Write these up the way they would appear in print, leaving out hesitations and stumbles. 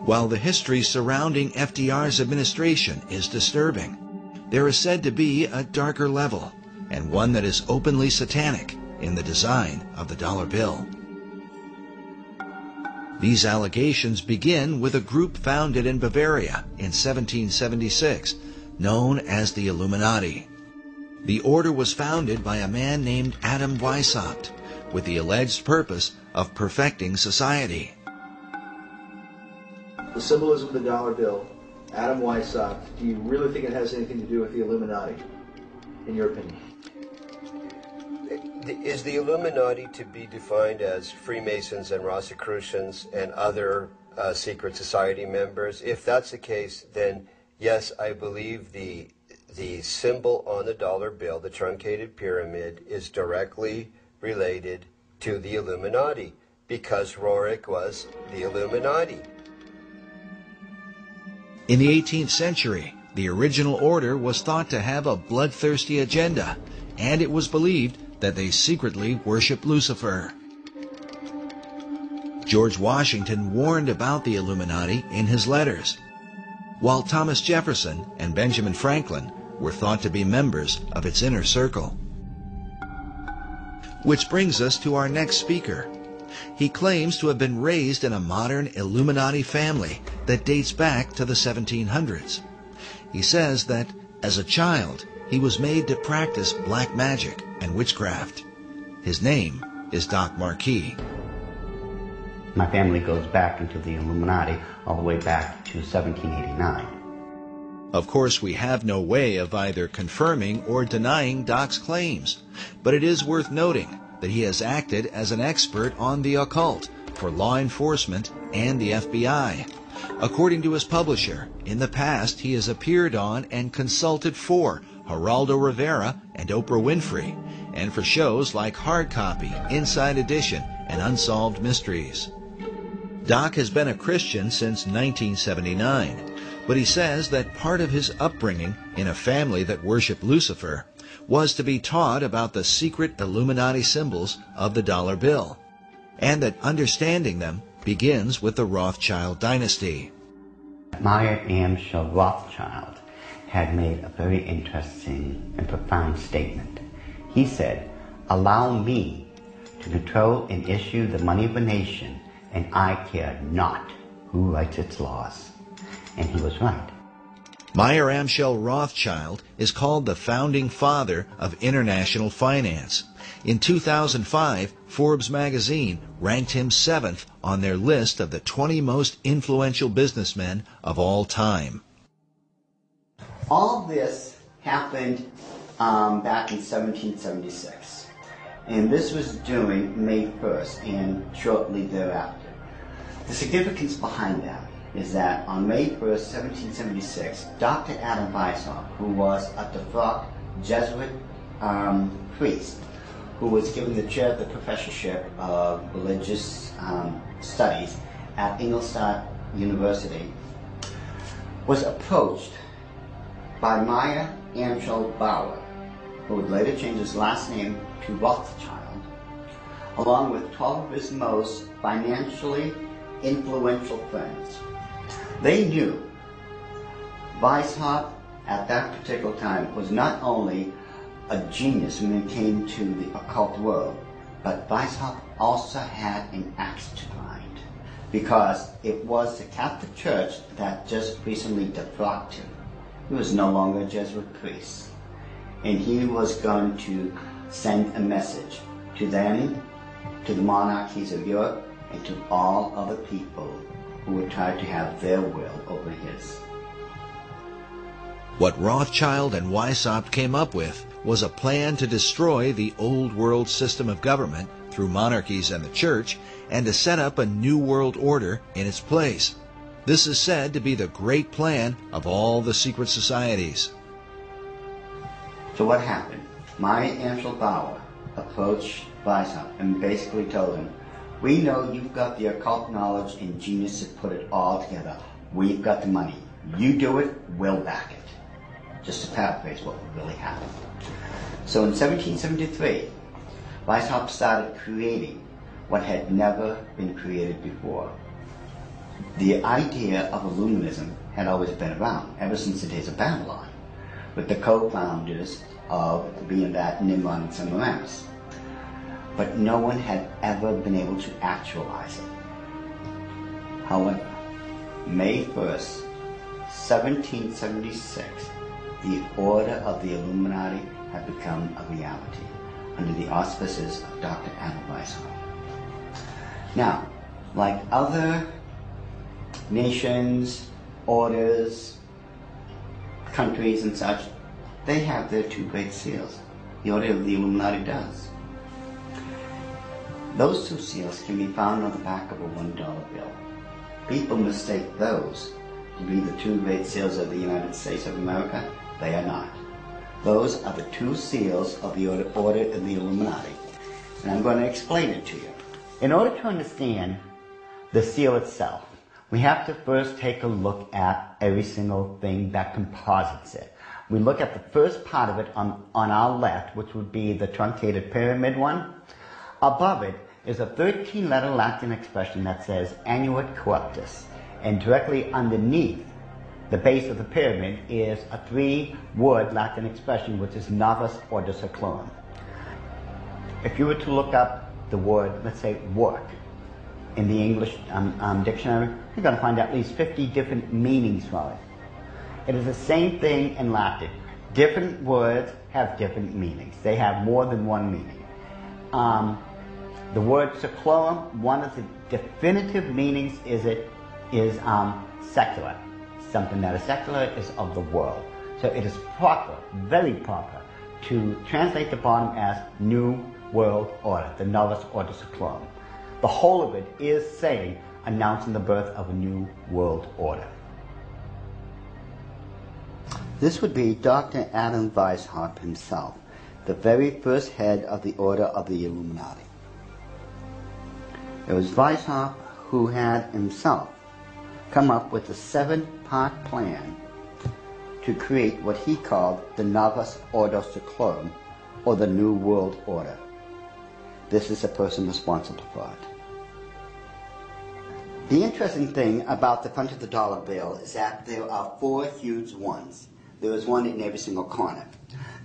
While the history surrounding FDR's administration is disturbing, there is said to be a darker level, and one that is openly satanic, in the design of the dollar bill. These allegations begin with a group founded in Bavaria in 1776, known as the Illuminati. The order was founded by a man named Adam Weishaupt, with the alleged purpose of perfecting society. The symbolism of the dollar bill, Adam Weishaupt, do you really think it has anything to do with the Illuminati, in your opinion? Is the Illuminati to be defined as Freemasons and Rosicrucians and other secret society members? If that's the case, then yes, I believe the symbol on the dollar bill, the truncated pyramid, is directly related to the Illuminati, because Roerich was the Illuminati. In the 18th century, the original order was thought to have a bloodthirsty agenda, and it was believed that they secretly worshiped Lucifer. George Washington warned about the Illuminati in his letters, while Thomas Jefferson and Benjamin Franklin were thought to be members of its inner circle. Which brings us to our next speaker. He claims to have been raised in a modern Illuminati family that dates back to the 1700s. He says that, as a child, he was made to practice black magic and witchcraft. His name is Doc Marquis. My family goes back into the Illuminati all the way back to 1789. Of course, we have no way of either confirming or denying Doc's claims, but it is worth noting that he has acted as an expert on the occult for law enforcement and the FBI. According to his publisher, in the past he has appeared on and consulted for Geraldo Rivera and Oprah Winfrey, and for shows like Hard Copy, Inside Edition, and Unsolved Mysteries. Doc has been a Christian since 1979, but he says that part of his upbringing in a family that worshiped Lucifer was to be taught about the secret Illuminati symbols of the dollar bill, and that understanding them begins with the Rothschild dynasty. Meyer Amschel Rothschild had made a very interesting and profound statement. He said, "Allow me to control and issue the money of a nation, and I care not who writes its laws." And he was right. Meyer Amschel Rothschild is called the founding father of international finance. In 2005, Forbes magazine ranked him 7th on their list of the 20 most influential businessmen of all time. All this happened back in 1776, and this was during May 1st and shortly thereafter. The significance behind that is that on May 1st, 1776, Dr. Adam Weishaupt, who was a defunct Jesuit priest, who was given the chair of the professorship of religious studies at Ingolstadt University, was approached by Meyer Amschel Bauer, who would later change his last name to Rothschild, along with 12 of his most financially influential friends. They knew Weishaupt at that particular time was not only a genius when it came to the occult world, but Weishaupt also had an axe to grind, because it was the Catholic Church that just recently defrocked him. He was no longer a Jesuit priest, and he was going to send a message to them, to the monarchies of Europe, and to all other people who would try to have their will over his. What Rothschild and Weishaupt came up with was a plan to destroy the old world system of government through monarchies and the church, and to set up a new world order in its place. This is said to be the great plan of all the secret societies. So what happened? Meyer Amschel Bauer approached Weishaupt and basically told him, "We know you've got the occult knowledge and genius to put it all together. We've got the money. You do it, we'll back it." Just to paraphrase what really happened. So in 1773, Weishaupt started creating what had never been created before. The idea of Illuminism had always been around, ever since the days of Babylon, with the co-founders of being that Nimrod and Semiramis. But no one had ever been able to actualize it. However, May 1st, 1776, the Order of the Illuminati had become a reality under the auspices of Dr. Adam Weishaupt. Now, like other nations, orders, countries and such, they have their two great seals. The Order of the Illuminati does. Those two seals can be found on the back of a $1 bill. People mistake those to be the two great seals of the United States of America. They are not. Those are the two seals of the Order of the Illuminati. And I'm going to explain it to you. In order to understand the seal itself, we have to first take a look at every single thing that composites it. We look at the first part of it on our left, which would be the truncated pyramid one. Above it is a 13-letter Latin expression that says Annuit Corruptus. And directly underneath the base of the pyramid is a 3-word Latin expression, which is Novus Ordo Seclorum. If you were to look up the word, let's say, work, in the English dictionary, you're going to find at least 50 different meanings for it. It is the same thing in Latin. Different words have different meanings. They have more than one meaning. The word seclorum, one of the definitive meanings is secular. Something that is secular is of the world. So it is proper, very proper, to translate the bottom as New World Order, the Novus Ordo Seclorum. The whole of it is saying, announcing the birth of a new world order. This would be Dr. Adam Weishaupt himself, the very first head of the Order of the Illuminati. It was Weishaupt who had himself come up with a 7-part plan to create what he called the Novus Ordo Seclorum, or the New World Order. This is the person responsible for it. The interesting thing about the front of the dollar bill is that there are 4 huge ones. There is one in every single corner.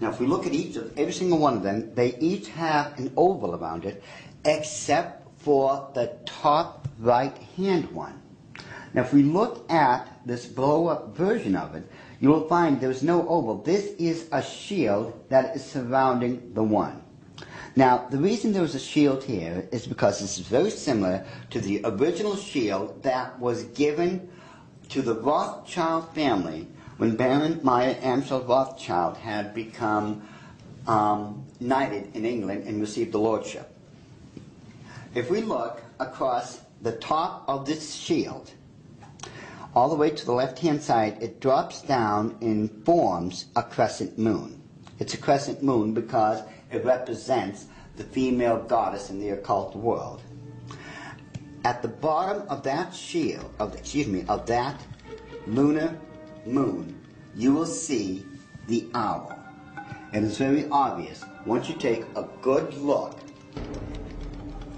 Now, if we look at every single one of them, they each have an oval around it, except for the top right-hand one. Now, if we look at this blow-up version of it, you will find there's no oval. This is a shield that is surrounding the one. Now, the reason there was a shield here is because this is very similar to the original shield that was given to the Rothschild family when Baron Meyer Amschel Rothschild had become knighted in England and received the lordship. If we look across the top of this shield, all the way to the left-hand side, it drops down and forms a crescent moon. It's a crescent moon because it represents the female goddess in the occult world. At the bottom of that shield, of that lunar moon, you will see the owl. And it's very obvious once you take a good look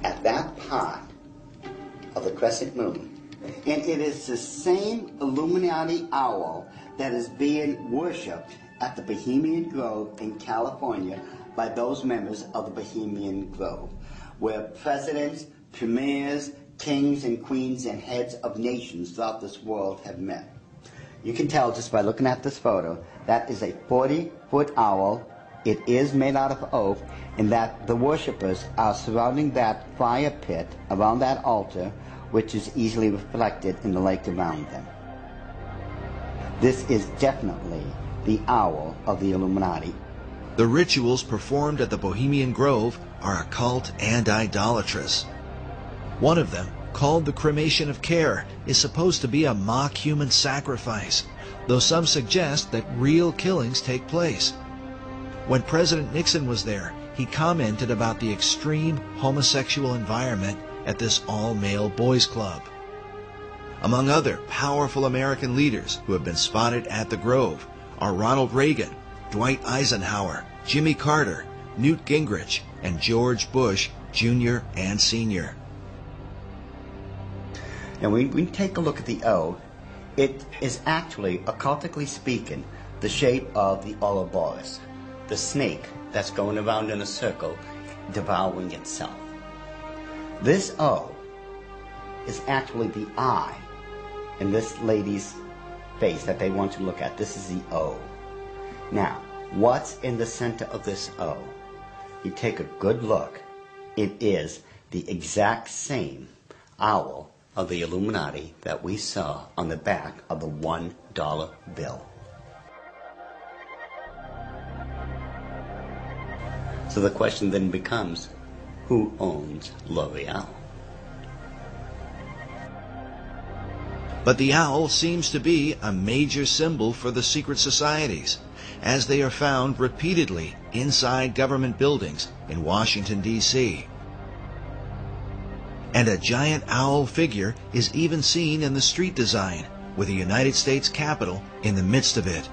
at that part of the crescent moon. And it is the same Illuminati owl that is being worshipped at the Bohemian Grove in California by those members of the Bohemian Grove, where presidents, premiers, kings and queens and heads of nations throughout this world have met. You can tell just by looking at this photo, that is a 40-foot owl. It is made out of oak, and that the worshippers are surrounding that fire pit around that altar, which is easily reflected in the lake around them. This is definitely the owl of the Illuminati. The rituals performed at the Bohemian Grove are occult and idolatrous. One of them, called the cremation of care, is supposed to be a mock human sacrifice, though some suggest that real killings take place. When President Nixon was there, he commented about the extreme homosexual environment at this all-male boys' club. Among other powerful American leaders who have been spotted at the Grove are Ronald Reagan, Dwight Eisenhower, Jimmy Carter, Newt Gingrich, and George Bush Jr. and Sr. Now, when we take a look at the O, it is actually, occultically speaking, the shape of the Ouroboros, the snake that's going around in a circle, devouring itself. This O is actually the eye in this lady's face that they want to look at. This is the O. Now, what's in the center of this O? You take a good look. It is the exact same owl of the Illuminati that we saw on the back of the $1 bill. So the question then becomes, who owns L'Oreal? But the owl seems to be a major symbol for the secret societies, as they are found repeatedly inside government buildings in Washington, D.C. And a giant owl figure is even seen in the street design, with the United States Capitol in the midst of it.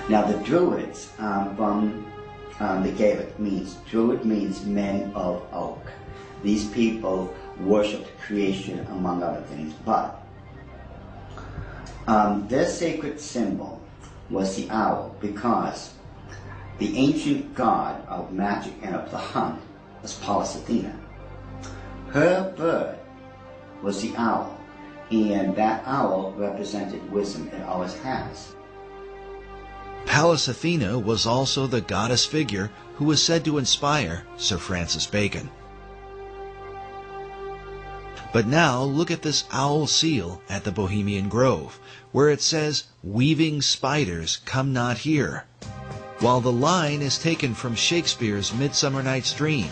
Now the Druids from the Gaelic Druid means men of oak. These people worshipped creation among other things, but their sacred symbol was the owl because the ancient god of magic and of the hunt was Pallas Athena. Her bird was the owl, and that owl represented wisdom. It always has. Pallas Athena was also the goddess figure who was said to inspire Sir Francis Bacon. But now look at this owl seal at the Bohemian Grove, where it says, "Weaving spiders come not here." While the line is taken from Shakespeare's Midsummer Night's Dream,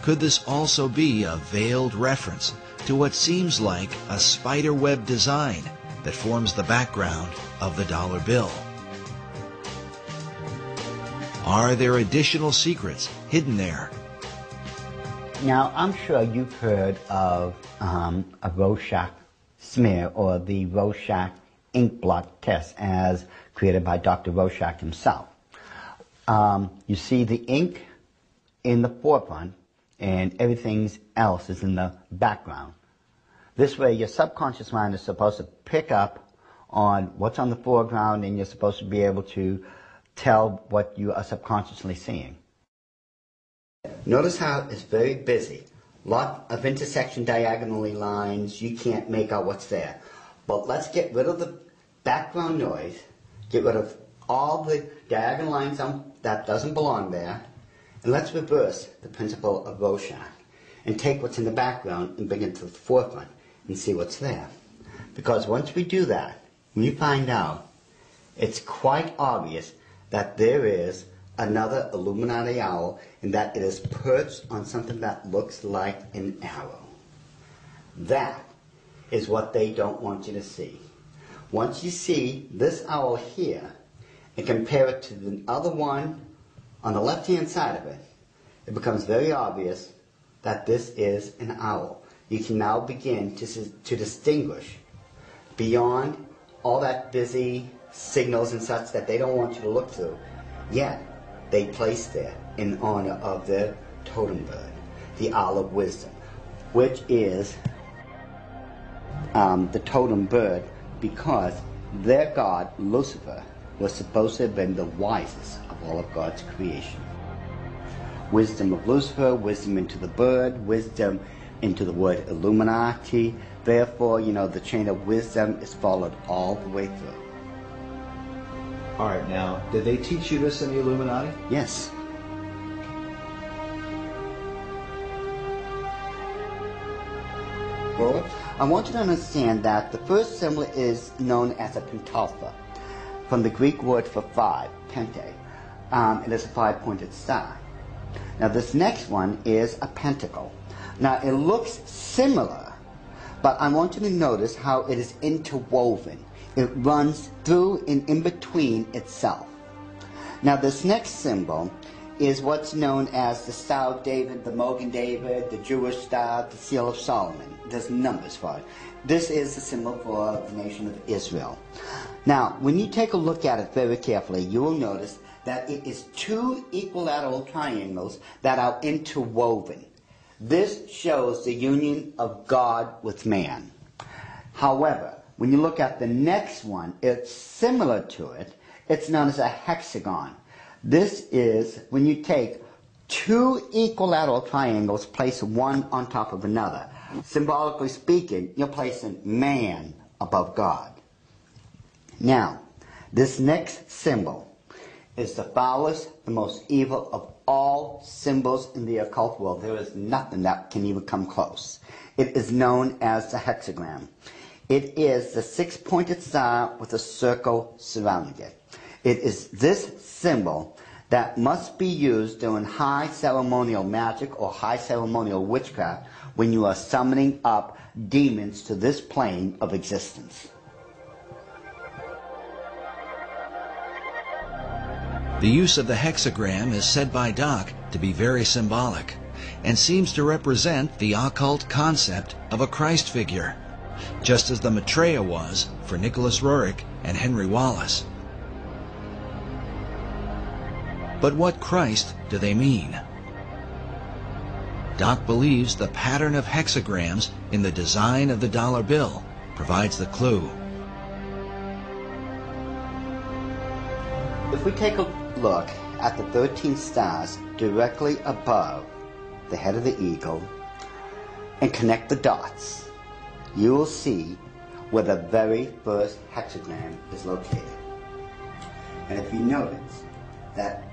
could this also be a veiled reference to what seems like a spiderweb design that forms the background of the dollar bill? Are there additional secrets hidden there? Now, I'm sure you've heard of a Rorschach smear, or the Rorschach ink blot test as created by Dr. Rorschach himself. You see the ink in the forefront and everything else is in the background. This way your subconscious mind is supposed to pick up on what's on the foreground, and you're supposed to be able to tell what you are subconsciously seeing. Notice how it's very busy. Lot of intersection diagonally lines. You can't make out what's there. But let's get rid of the background noise, get rid of all the diagonal lines that doesn't belong there, and let's reverse the principle of Rorschach and take what's in the background and bring it to the forefront and see what's there. Because once we do that, we find out it's quite obvious that there is another Illuminati owl, and that it is perched on something that looks like an arrow. That is what they don't want you to see. Once you see this owl here and compare it to the other one on the left-hand side of it, it becomes very obvious that this is an owl. You can now begin to distinguish beyond all that busy signals and such that they don't want you to look through. Yet, they place there in honor of their totem bird, the Owl of Wisdom, which is the totem bird because their god, Lucifer, was supposed to have been the wisest of all of God's creation. Wisdom of Lucifer, wisdom into the bird, wisdom into the word Illuminati. Therefore, the chain of wisdom is followed all the way through. All right, now, did they teach you this in the Illuminati? Yes. Well, I want you to understand that the first symbol is known as a pentalpha, from the Greek word for five, pente. It is a five-pointed star. Now, this next one is a pentacle. Now, it looks similar, but I want you to notice how it is interwoven. It runs through and in between itself. Now this next symbol is what's known as the Star of David, the Mogan David, the Jewish Star, the Seal of Solomon. There's numbers for it. This is the symbol for the nation of Israel. Now, when you take a look at it very carefully, you will notice that it is two equilateral triangles that are interwoven. This shows the union of God with man. However, when you look at the next one, it's similar to it. It's known as a hexagon. This is when you take two equilateral triangles, place one on top of another. Symbolically speaking, you're placing man above God. Now, this next symbol is the foulest, the most evil of all symbols in the occult world. There is nothing that can even come close. It is known as the hexagram. It is the six-pointed star with a circle surrounding it. It is this symbol that must be used during high ceremonial magic or high ceremonial witchcraft when you are summoning up demons to this plane of existence. The use of the hexagram is said by Doc to be very symbolic and seems to represent the occult concept of a Christ figure, just as the Maitreya was for Nicholas Roerich and Henry Wallace. But what Christ do they mean? Doc believes the pattern of hexagrams in the design of the dollar bill provides the clue. If we take a look at the 13 stars directly above the head of the eagle and connect the dots, you will see where the very first hexagram is located. And if you notice that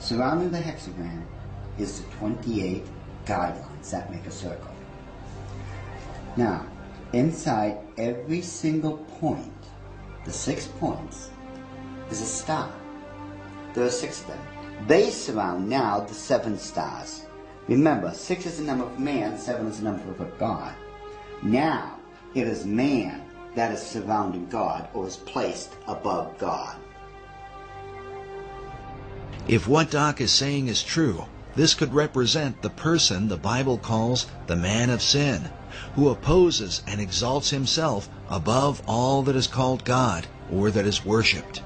surrounding the hexagram is the 28 guidelines that make a circle. Now, inside every single point, the 6 points, is a star. There are 6 of them. They surround now the 7 stars. Remember, 6 is the number of man, 7 is the number of God. Now, it is man that is surrounding God or is placed above God. If what Doc is saying is true, this could represent the person the Bible calls the man of sin, who opposes and exalts himself above all that is called God or that is worshipped.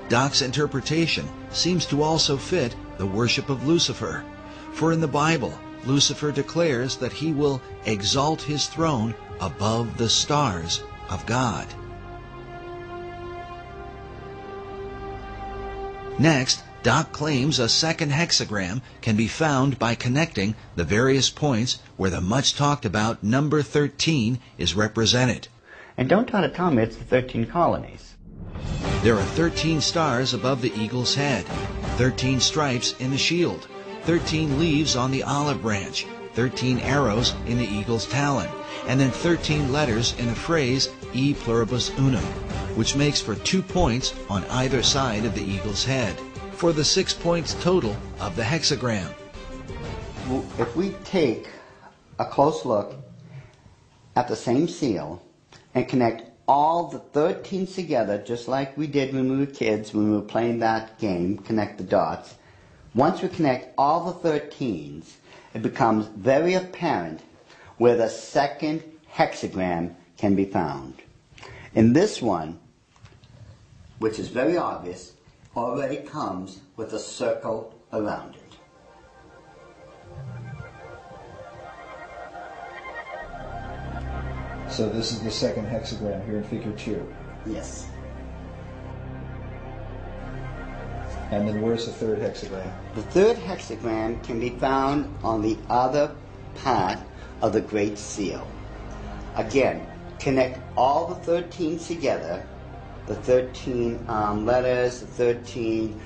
Doc's interpretation seems to also fit the worship of Lucifer, for in the Bible, Lucifer declares that he will exalt his throne above the stars of God. Next, Doc claims a second hexagram can be found by connecting the various points where the much talked about number 13 is represented. And don't try to tell me it's the 13 colonies. There are 13 stars above the eagle's head, 13 stripes in the shield, 13 leaves on the olive branch, 13 arrows in the eagle's talon, and then 13 letters in the phrase E pluribus unum, which makes for 2 points on either side of the eagle's head, for the 6 points total of the hexagram. Well, if we take a close look at the same seal and connect all the 13s together, just like we did when we were kids, when we were playing that game, connect the dots. Once we connect all the 13s, it becomes very apparent where the second hexagram can be found. In this one, which is very obvious, already comes with a circle around it. So this is the second hexagram here in figure 2. Yes. And then where's the third hexagram? The third hexagram can be found on the other part of the Great Seal. Again, connect all the 13 together, the 13 letters, the 13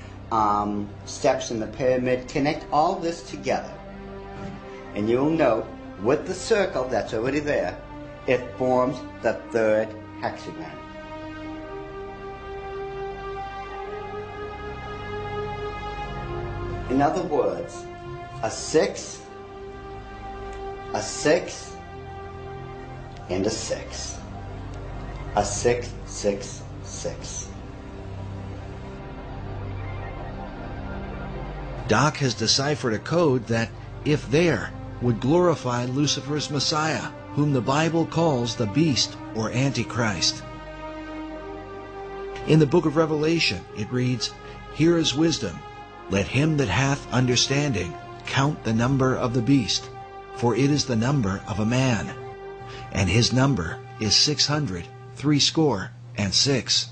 steps in the pyramid, connect all this together. And you'll note with the circle that's already there, it forms the third hexagram. In other words, a 6, a 6, and a 6. A 6, 6, 6. Doc has deciphered a code that, if there, would glorify Lucifer's Messiah, whom the Bible calls the Beast or Antichrist. In the book of Revelation, it reads, "Here is wisdom. Let him that hath understanding count the number of the beast, for it is the number of a man, and his number is 666."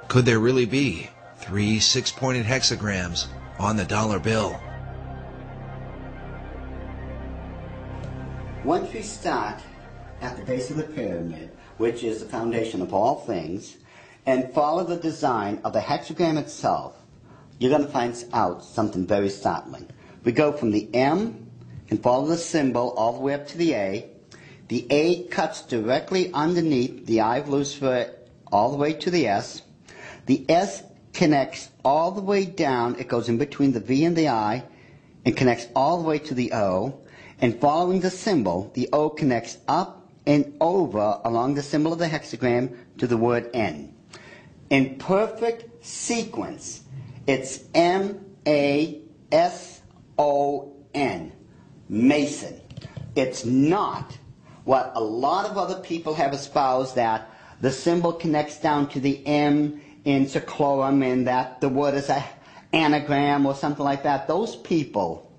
Could there really be 3 six-pointed hexagrams on the dollar bill? Once we start at the base of the pyramid, which is the foundation of all things, and follow the design of the hexagram itself, you're going to find out something very startling. We go from the M and follow the symbol all the way up to the A. The A cuts directly underneath the eye of Lucifer all the way to the S. The S connects all the way down. It goes in between the V and the I and connects all the way to the O. And following the symbol, the O connects up and over along the symbol of the hexagram to the word N. In perfect sequence, it's M-A-S-O-N, Mason. It's not what a lot of other people have espoused, that the symbol connects down to the M in Seclorum and that the word is an anagram or something like that. Those people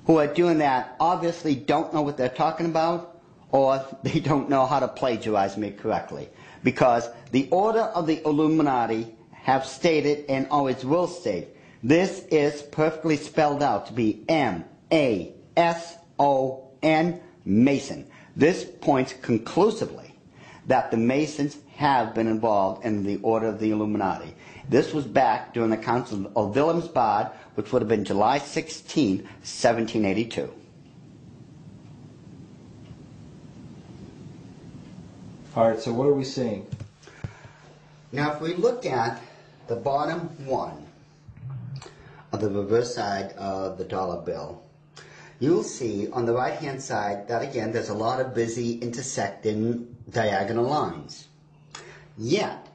who are doing that obviously don't know what they're talking about, or they don't know how to plagiarize me correctly. Because the order of the Illuminati have stated, and always will state, this is perfectly spelled out to be M-A-S-O-N, Mason. This points conclusively that the Masons have been involved in the order of the Illuminati. This was back during the Council of Wilhelmsbad, which would have been July 16, 1782. All right, so what are we seeing? Now, if we look at the bottom one of the reverse side of the dollar bill, you'll see on the right-hand side that, again, there's a lot of busy intersecting diagonal lines. Yet,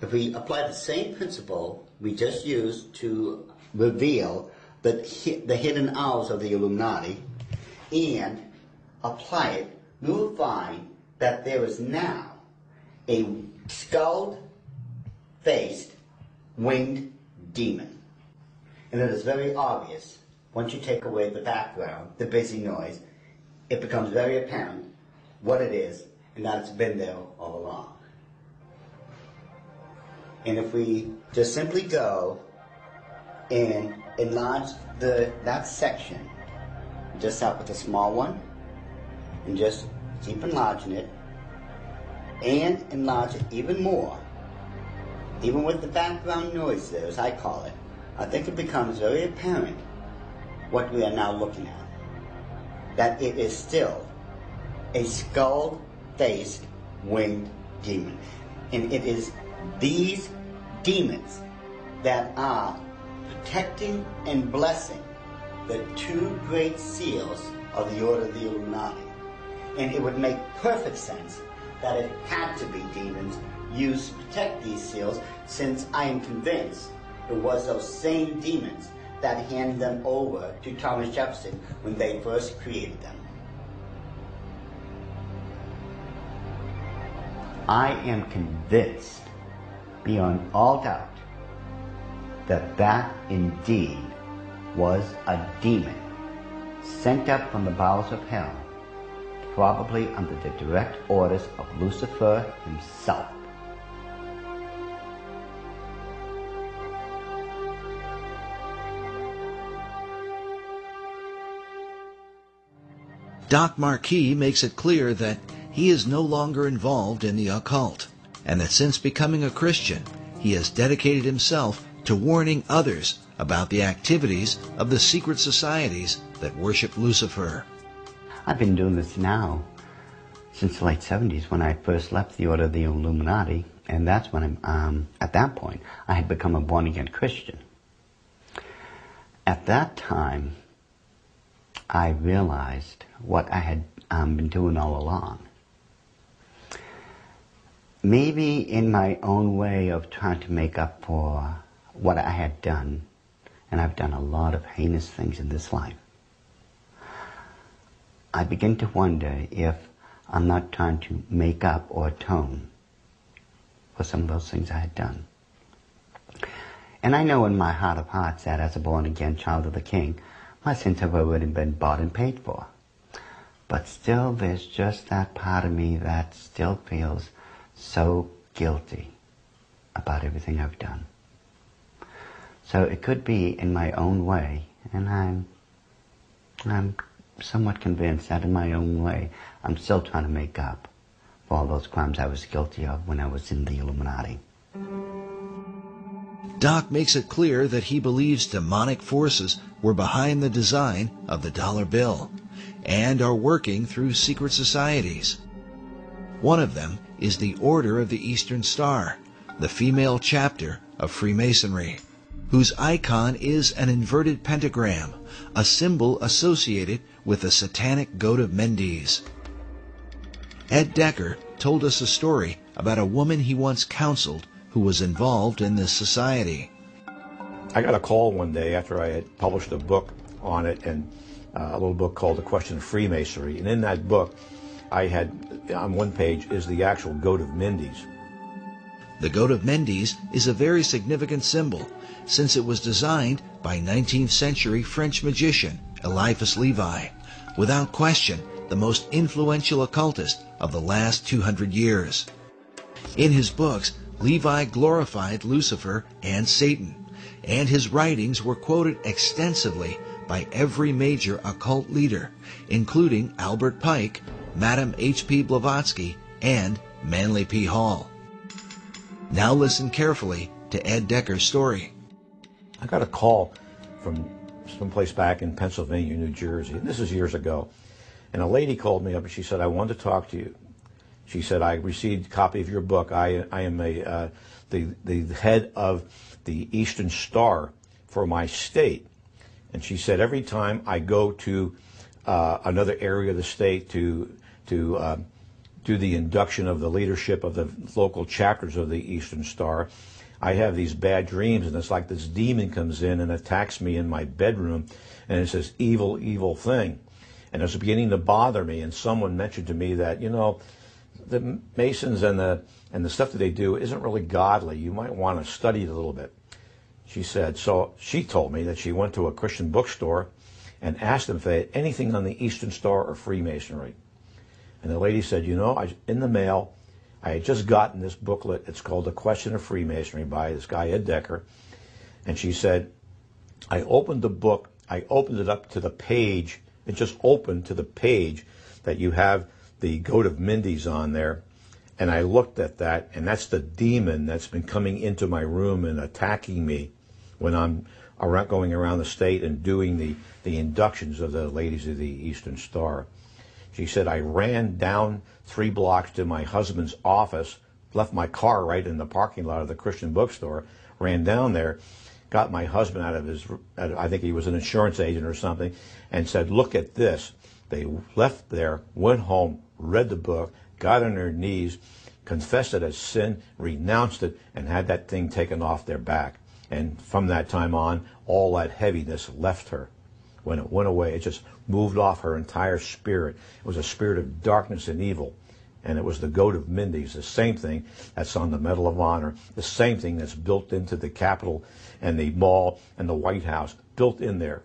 if we apply the same principle we just used to reveal the hidden hours of the Illuminati and apply it, we will find that there is now a skull-faced winged demon. And it is very obvious, once you take away the background, the busy noise, it becomes very apparent what it is and that it's been there all along. And if we just simply go and enlarge that section, just start with a small one, and just keep enlarging it, and enlarge it even more, even with the background noise there, as I call it, I think it becomes very apparent what we are now looking at. That it is still a skull-faced winged demon. And it is these demons that are protecting and blessing the two great seals of the Order of the Illuminati. And it would make perfect sense that it had to be demons used to protect these seals, since I am convinced it was those same demons that handed them over to Thomas Jefferson when they first created them. I am convinced, beyond all doubt, that that indeed was a demon sent up from the bowels of hell, probably under the direct orders of Lucifer himself. Doc Marquis makes it clear that he is no longer involved in the occult, and that since becoming a Christian, he has dedicated himself to warning others about the activities of the secret societies that worship Lucifer. I've been doing this now since the late 70s, when I first left the Order of the Illuminati, and that's when at that point I had become a born-again Christian. At that time, I realized what I had been doing all along. Maybe in my own way of trying to make up for what I had done, and I've done a lot of heinous things in this life, I begin to wonder if I'm not trying to make up or atone for some of those things I had done. And I know in my heart of hearts that as a born-again child of the King, my sins have already been bought and paid for. But still, there's just that part of me that still feels so guilty about everything I've done. So it could be in my own way, and I'm somewhat convinced that in my own way, I'm still trying to make up for all those crimes I was guilty of when I was in the Illuminati. Doc makes it clear that he believes demonic forces were behind the design of the dollar bill and are working through secret societies. One of them is the Order of the Eastern Star, the female chapter of Freemasonry, whose icon is an inverted pentagram, a symbol associated with the satanic goat of Mendes. Ed Decker told us a story about a woman he once counseled who was involved in this society. I got a call one day after I had published a book on it, and a little book called The Question of Freemasonry. And in that book, I had, on one page, is the actual goat of Mendes. The goat of Mendes is a very significant symbol, since it was designed by 19th century French magician Eliphas Levi, without question the most influential occultist of the last 200 years. In his books, Levi glorified Lucifer and Satan, and his writings were quoted extensively by every major occult leader, including Albert Pike, Madame H.P. Blavatsky, and Manly P. Hall. Now listen carefully to Ed Decker's story. I got a call from someplace back in Pennsylvania, New Jersey, and this is years ago. And a lady called me up and she said, "I want to talk to you." She said, "I received a copy of your book. I am the head of the Eastern Star for my state." And she said, "Every time I go to another area of the state to do the induction of the leadership of the local chapters of the Eastern Star, I have these bad dreams, and it's like this demon comes in and attacks me in my bedroom, and it's this evil, evil thing. And it's beginning to bother me." And someone mentioned to me that, the Masons and the stuff that they do isn't really godly. You might want to study it a little bit. She said, so she told me that she went to a Christian bookstore and asked them if they had anything on the Eastern Star or Freemasonry. And the lady said, in the mail, I had just gotten this booklet. It's called The Question of Freemasonry by this guy, Ed Decker. And she said, I opened the book, I opened it up to the page. It just opened to the page that you have the goat of Mendes on there. And I looked at that, and that's the demon that's been coming into my room and attacking me when I'm going around the state and doing the inductions of the ladies of the Eastern Star. She said, I ran down 3 blocks to my husband's office, left my car right in the parking lot of the Christian bookstore, ran down there, got my husband out of his, I think he was an insurance agent or something, and said, look at this. They left there, went home, read the book, got on their knees, confessed it as sin, renounced it, and had that thing taken off their back. And from that time on, all that heaviness left her. When it went away, it just moved off her entire spirit. It was a spirit of darkness and evil. And it was the goat of Mendes, the same thing that's on the Medal of Honor, the same thing that's built into the Capitol and the Mall and the White House, built in there.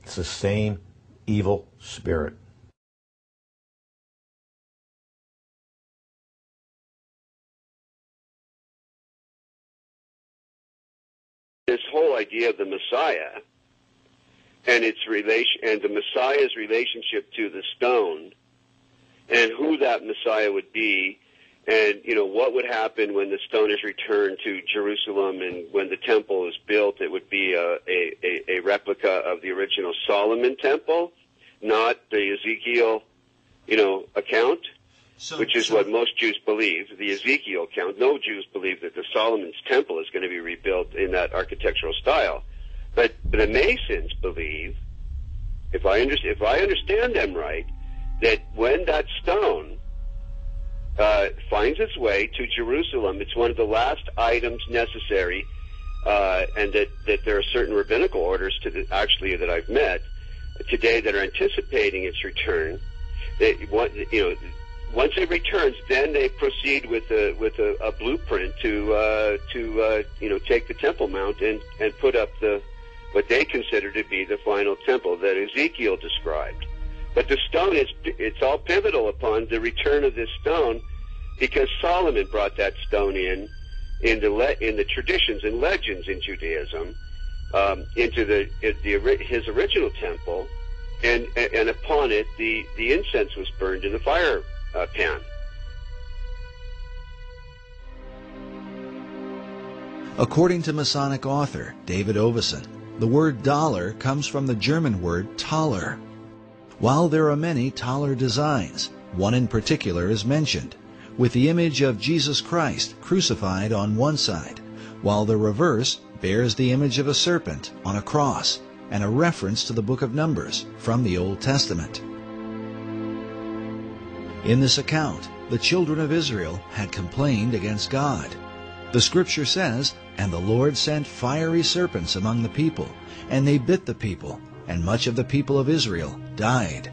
It's the same evil spirit. This whole idea of the Messiah and its relation, and the Messiah's relationship to the stone, and who that Messiah would be, and what would happen when the stone is returned to Jerusalem, and when the temple is built, it would be a replica of the original Solomon temple, not the Ezekiel, account. Which is what most Jews believe, the Ezekiel account. No Jews believe that the Solomon's temple is going to be rebuilt in that architectural style. But the Masons believe, if I understand them right, that when that stone finds its way to Jerusalem, it's one of the last items necessary, and that there are certain rabbinical orders that I've met today that are anticipating its return. once it returns, then they proceed with a blueprint to take the Temple Mount and put up what they consider to be the final temple that Ezekiel described. But the stone it's all pivotal upon the return of this stone, because Solomon brought that stone in the traditions and legends in Judaism into his original temple, and upon it the incense was burned in the fire pan. According to Masonic author David Ovison, the word dollar comes from the German word Taler. While there are many Taler designs, one in particular is mentioned, with the image of Jesus Christ crucified on one side, while the reverse bears the image of a serpent on a cross and a reference to the book of Numbers from the Old Testament. In this account, the children of Israel had complained against God. The scripture says, "And the Lord sent fiery serpents among the people, and they bit the people, and much of the people of Israel died."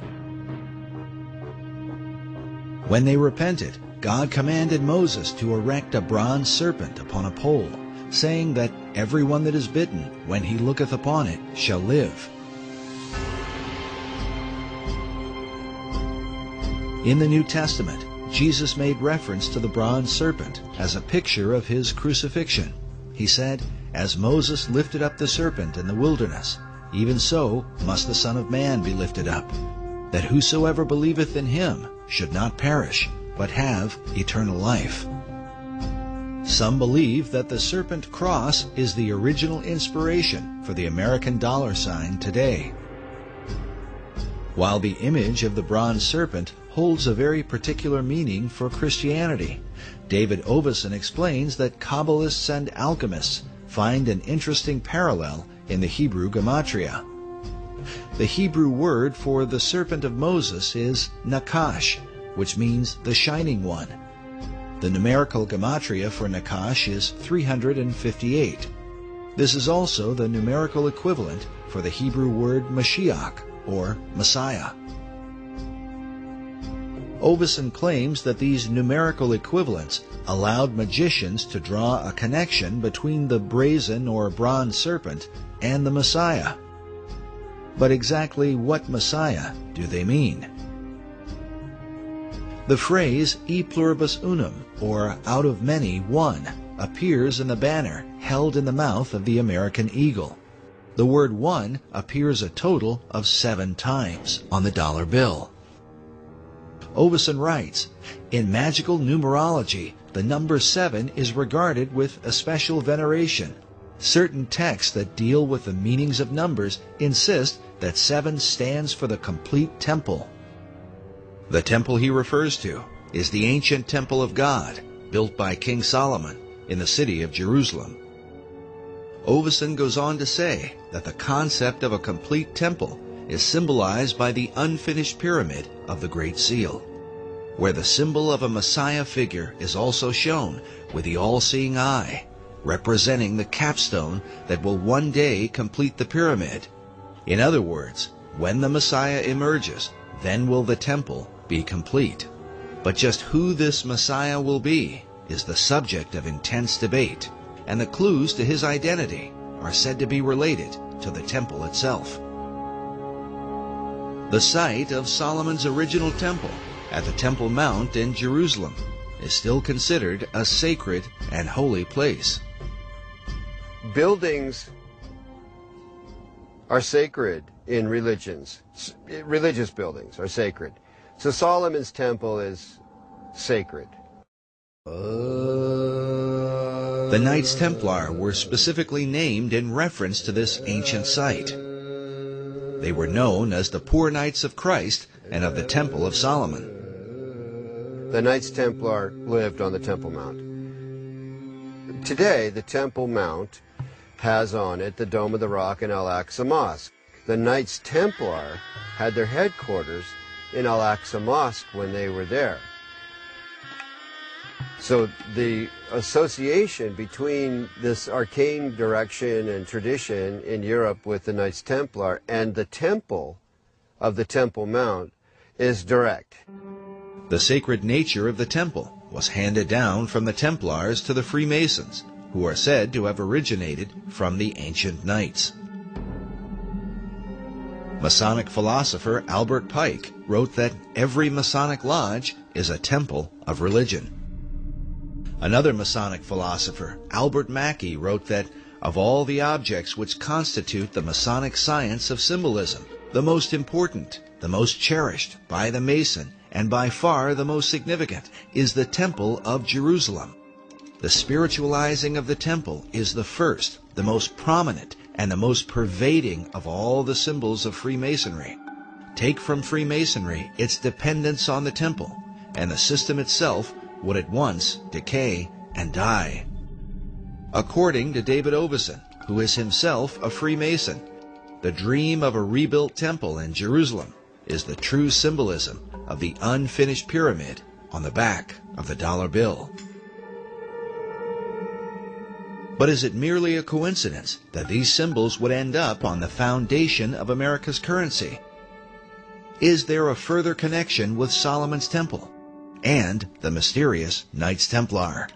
When they repented, God commanded Moses to erect a bronze serpent upon a pole, saying that everyone that is bitten, when he looketh upon it, shall live. In the New Testament, Jesus made reference to the bronze serpent as a picture of his crucifixion. He said, "As Moses lifted up the serpent in the wilderness, even so must the Son of Man be lifted up, that whosoever believeth in him should not perish, but have eternal life." Some believe that the serpent cross is the original inspiration for the American dollar sign today. While the image of the bronze serpent holds a very particular meaning for Christianity, David Ovison explains that Kabbalists and alchemists find an interesting parallel in the Hebrew gematria. The Hebrew word for the serpent of Moses is Nakash, which means the shining one. The numerical gematria for Nakash is 358. This is also the numerical equivalent for the Hebrew word Mashiach, or Messiah. Ovison claims that these numerical equivalents allowed magicians to draw a connection between the brazen or bronze serpent and the Messiah. But exactly what Messiah do they mean? The phrase e pluribus unum, or out of many, one, appears in the banner held in the mouth of the American eagle. The word one appears a total of 7 times on the dollar bill. Ovison writes, "In magical numerology, the number 7 is regarded with a special veneration. Certain texts that deal with the meanings of numbers insist that 7 stands for the complete temple." The temple he refers to is the ancient temple of God, built by King Solomon in the city of Jerusalem. Ovison goes on to say that the concept of a complete temple is symbolized by the unfinished pyramid of the Great Seal, where the symbol of a Messiah figure is also shown with the all-seeing eye, representing the capstone that will one day complete the pyramid. In other words, when the Messiah emerges, then will the temple be complete. But just who this Messiah will be is the subject of intense debate, and the clues to his identity are said to be related to the temple itself. The site of Solomon's original temple at the Temple Mount in Jerusalem is still considered a sacred and holy place. Buildings are sacred in religions. Religious buildings are sacred. So Solomon's temple is sacred. The Knights Templar were specifically named in reference to this ancient site. They were known as the Poor Knights of Christ and of the Temple of Solomon. The Knights Templar lived on the Temple Mount. Today, the Temple Mount has on it the Dome of the Rock and Al-Aqsa Mosque. The Knights Templar had their headquarters in Al-Aqsa Mosque when they were there. So the association between this arcane direction and tradition in Europe with the Knights Templar and the temple of the Temple Mount is direct. The sacred nature of the temple was handed down from the Templars to the Freemasons, who are said to have originated from the ancient knights. Masonic philosopher Albert Pike wrote that every Masonic lodge is a temple of religion. Another Masonic philosopher, Albert Mackey, wrote that of all the objects which constitute the Masonic science of symbolism, the most important, the most cherished by the Mason, and by far the most significant, is the Temple of Jerusalem. The spiritualizing of the temple is the first, the most prominent, and the most pervading of all the symbols of Freemasonry. Take from Freemasonry its dependence on the temple, and the system itself would at once decay and die. According to David Oveson, who is himself a Freemason, the dream of a rebuilt temple in Jerusalem is the true symbolism of the unfinished pyramid on the back of the dollar bill. But is it merely a coincidence that these symbols would end up on the foundation of America's currency? Is there a further connection with Solomon's Temple and the mysterious Knights Templar?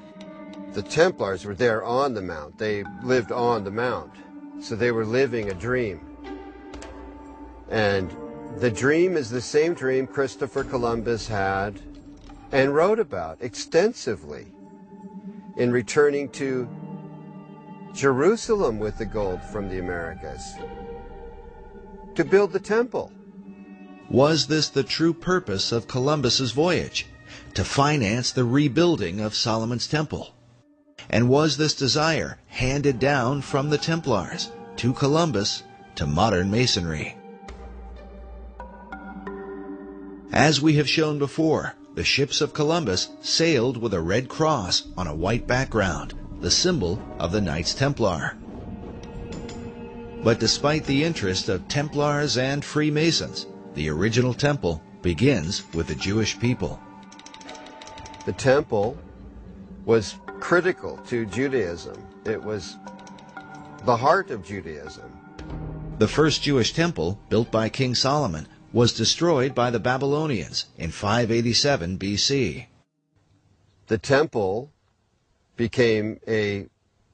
The Templars were there on the Mount. They lived on the Mount. So they were living a dream. And the dream is the same dream Christopher Columbus had and wrote about extensively in returning to Jerusalem with the gold from the Americas to build the temple. Was this the true purpose of Columbus's voyage, to finance the rebuilding of Solomon's Temple? And was this desire handed down from the Templars to Columbus to modern Masonry? As we have shown before, the ships of Columbus sailed with a red cross on a white background, the symbol of the Knights Templar. But despite the interest of Templars and Freemasons, the original temple begins with the Jewish people. The temple was critical to Judaism. It was the heart of Judaism. The first Jewish temple, built by King Solomon, was destroyed by the Babylonians in 587 BC. The temple became a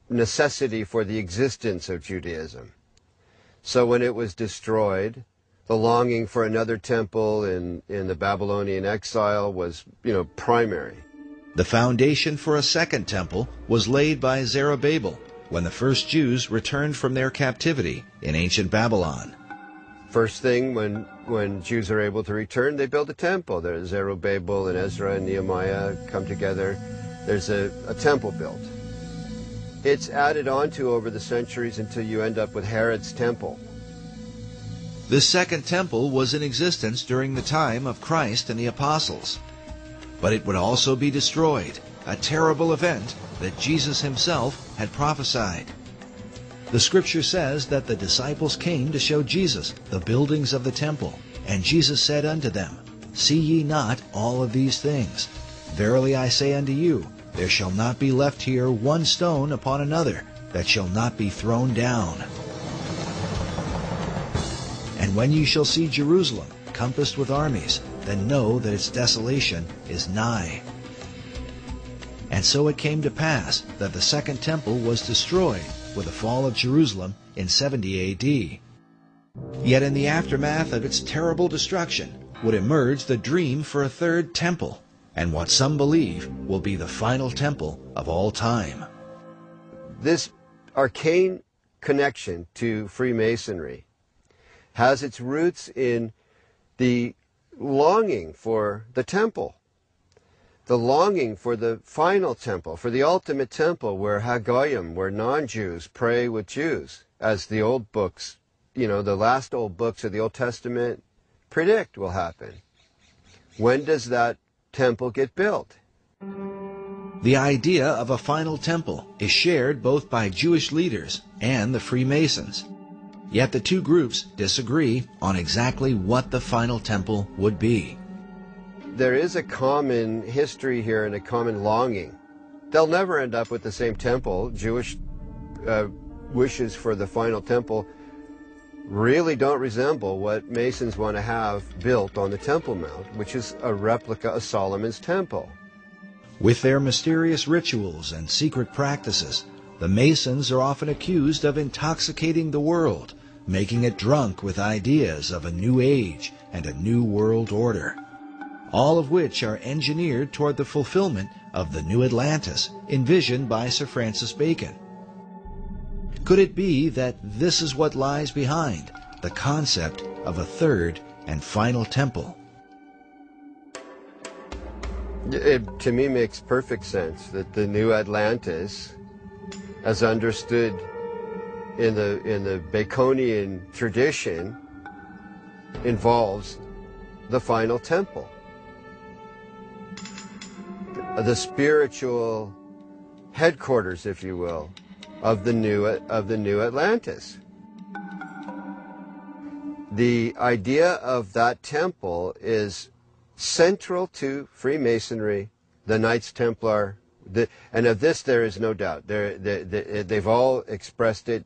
necessity for the existence of Judaism. So when it was destroyed, the longing for another temple in the Babylonian exile was, primary. The foundation for a second temple was laid by Zerubbabel when the first Jews returned from their captivity in ancient Babylon. First thing, when Jews are able to return, they build a temple. There's Zerubbabel and Ezra and Nehemiah come together. There's a temple built. It's added onto over the centuries until you end up with Herod's temple. This second temple was in existence during the time of Christ and the apostles. But it would also be destroyed, a terrible event that Jesus himself had prophesied. The scripture says that the disciples came to show Jesus the buildings of the temple, and Jesus said unto them, See ye not all of these things? Verily I say unto you, there shall not be left here one stone upon another that shall not be thrown down. And when ye shall see Jerusalem compassed with armies, then know that its desolation is nigh. And so it came to pass that the second temple was destroyed with the fall of Jerusalem in 70 A.D. Yet in the aftermath of its terrible destruction would emerge the dream for a third temple, and what some believe will be the final temple of all time. This arcane connection to Freemasonry has its roots in the longing for the temple, the longing for the final temple, for the ultimate temple where Hagoyim, where non-Jews pray with Jews, as the old books, the last old books of the Old Testament predict will happen. When does that temple get built? The idea of a final temple is shared both by Jewish leaders and the Freemasons. Yet the two groups disagree on exactly what the final temple would be. There is a common history here and a common longing. They'll never end up with the same temple. Jewish wishes for the final temple really don't resemble what Masons want to have built on the Temple Mount, which is a replica of Solomon's temple. With their mysterious rituals and secret practices, the Masons are often accused of intoxicating the world, making it drunk with ideas of a new age and a new world order, all of which are engineered toward the fulfillment of the new Atlantis envisioned by Sir Francis Bacon. Could it be that this is what lies behind the concept of a third and final temple? It, to me, makes perfect sense that the new Atlantis, as understood in the Baconian tradition, involves the final temple, the spiritual headquarters, if you will, of the new Atlantis. The idea of that temple is central to Freemasonry, the Knights Templar, and of this there is no doubt. They've all expressed it.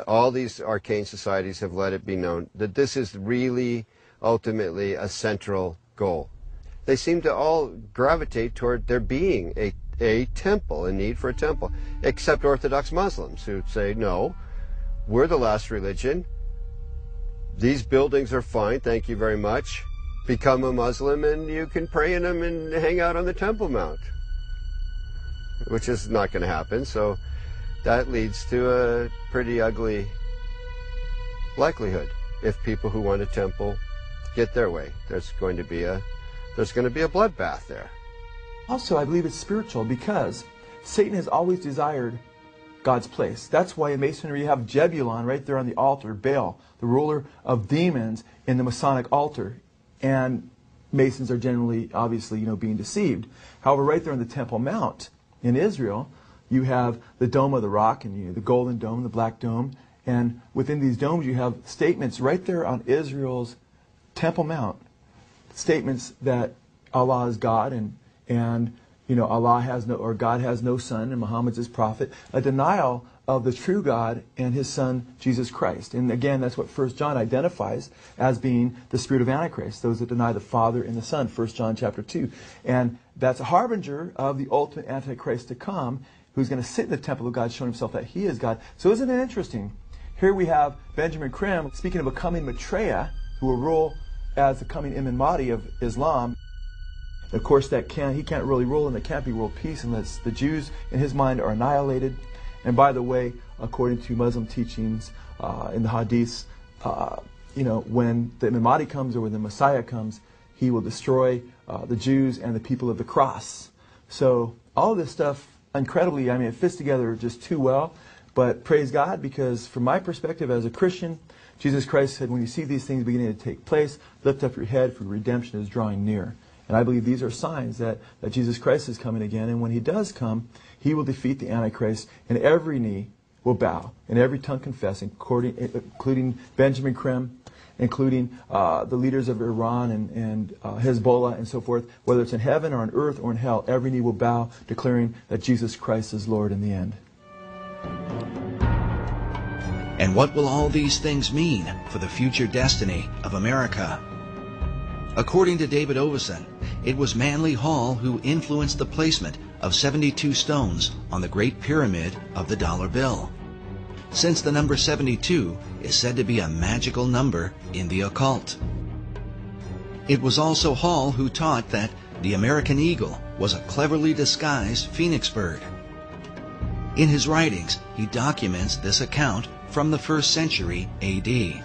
All these arcane societies have let it be known that this is really ultimately a central goal. They seem to all gravitate toward there being a temple, a need for a temple, except Orthodox Muslims who say, no, we're the last religion. These buildings are fine, thank you very much. Become a Muslim and you can pray in them and hang out on the Temple Mount, which is not going to happen. So that leads to a pretty ugly likelihood. If people who want a temple get their way, there's going to be a bloodbath there. Also, I believe it's spiritual because Satan has always desired God's place. That's why in Masonry you have Jebulon right there on the altar, Baal, the ruler of demons, in the Masonic altar. And Masons are generally, obviously, being deceived. However, right there on the Temple Mount in Israel, you have the Dome of the Rock, and the Golden Dome, the Black Dome, and within these domes you have statements right there on Israel's Temple Mount, statements that Allah is God, and Allah has no, or God has no son, and Muhammad's his prophet, a denial of the true God and his son, Jesus Christ. And again, that's what 1 John identifies as being the spirit of Antichrist, those that deny the Father and the Son, 1 John chapter 2. And that's a harbinger of the ultimate Antichrist to come, who's going to sit in the temple of God, showing himself that he is God. So isn't it interesting? Here we have Benjamin Krim speaking of a coming Maitreya, who will rule as the coming Imam Mahdi of Islam. Of course, he can't really rule, and there can't be world peace unless the Jews, in his mind, are annihilated. And by the way, according to Muslim teachings in the Hadiths, when the Imam Mahdi comes, or when the Messiah comes, he will destroy the Jews and the people of the cross. So all this stuff, incredibly, it fits together just too well. But praise God, because from my perspective as a Christian, Jesus Christ said, when you see these things beginning to take place, lift up your head, for redemption is drawing near. And I believe these are signs that Jesus Christ is coming again. And when he does come, he will defeat the Antichrist, and every knee will bow, and every tongue confess, including Benjamin Krim, including the leaders of Iran and Hezbollah and so forth. Whether it's in heaven or on earth or in hell, every knee will bow, declaring that Jesus Christ is Lord in the end. And what will all these things mean for the future destiny of America? According to David Oveson, it was Manly Hall who influenced the placement of 72 stones on the Great Pyramid of the dollar bill, since the number 72 is said to be a magical number in the occult. It was also Hall who taught that the American eagle was a cleverly disguised phoenix bird. In his writings, he documents this account from the 1st century A.D.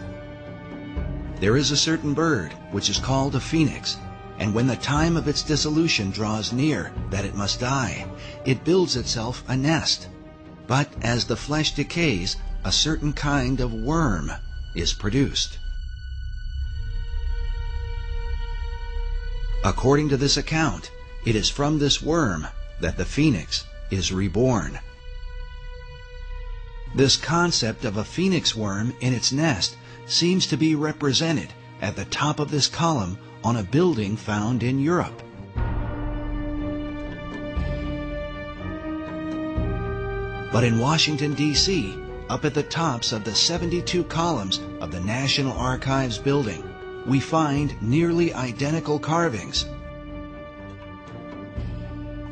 There is a certain bird which is called a phoenix, and when the time of its dissolution draws near that it must die, it builds itself a nest. But as the flesh decays, a certain kind of worm is produced. According to this account, it is from this worm that the phoenix is reborn. This concept of a phoenix worm in its nest seems to be represented at the top of this column on a building found in Europe. But in Washington, D.C., up at the tops of the 72 columns of the National Archives building, we find nearly identical carvings,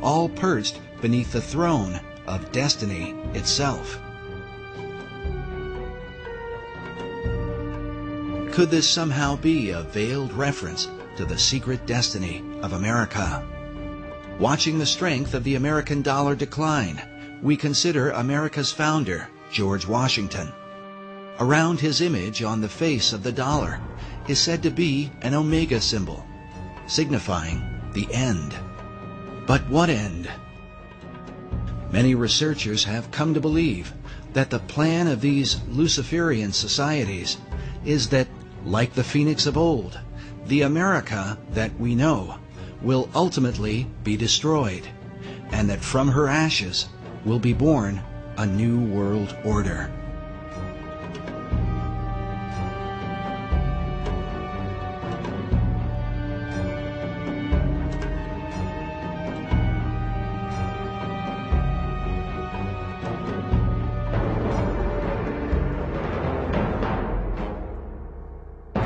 all perched beneath the throne of destiny itself. Could this somehow be a veiled reference to the secret destiny of America? Watching the strength of the American dollar decline, we consider America's founder, George Washington. Around his image on the face of the dollar is said to be an omega symbol, signifying the end. But what end? Many researchers have come to believe that the plan of these Luciferian societies is that, like the phoenix of old, the America that we know will ultimately be destroyed, and that from her ashes will be born a new world order.